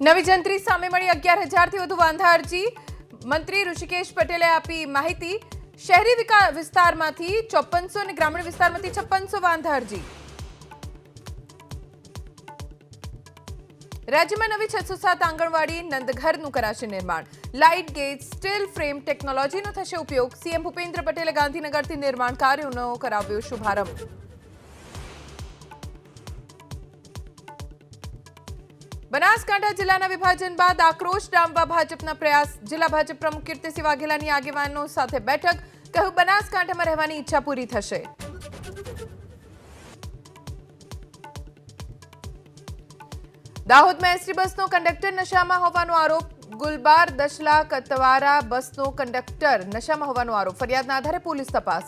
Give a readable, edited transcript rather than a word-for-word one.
નવી જંત્રી સામે મળી 11,000થી વધુ વાંધા અરજી. મંત્રી ઋષિકેશ પટેલે આપી માહિતી. શહેરી વિસ્તારમાંથી 5400 અને ગ્રામીણ વિસ્તારમાંથી 5600 વાંધા અરજી. રાજ્યમાં નવી 607 આંગણવાડી નંદઘરનું કરાશે નિર્માણ. લાઇટ ગેટ સ્ટીલ ફ્રેમ ટેકનોલોજીનો થશે ઉપયોગ. સીએમ ભૂપેન્દ્ર પટેલે ગાંધીનગરથી નિર્માણ કાર્યોનો કરાવ્યો શુભારંભ. બનાસકાંઠા જિલ્લાના વિભાજન બાદ આક્રોશ ડામવા ભાજપના પ્રયાસ. જિલ્લા ભાજપ પ્રમુખ કીર્તિસિંહ વાઘેલાની આગેવાનો સાથે બેઠક. કહ્યું બનાસકાંઠામાં રહેવાની ઈચ્છા પૂરી થશે. દાહોદમાં એસટી બસનો કંડક્ટર નશામાં હોવાનો આરોપ. ગુલબાર દશલા કતવારા બસનો કંડક્ટર નશામાં હોવાનો આરોપ. ફરિયાદના આધારે પોલીસ તપાસ.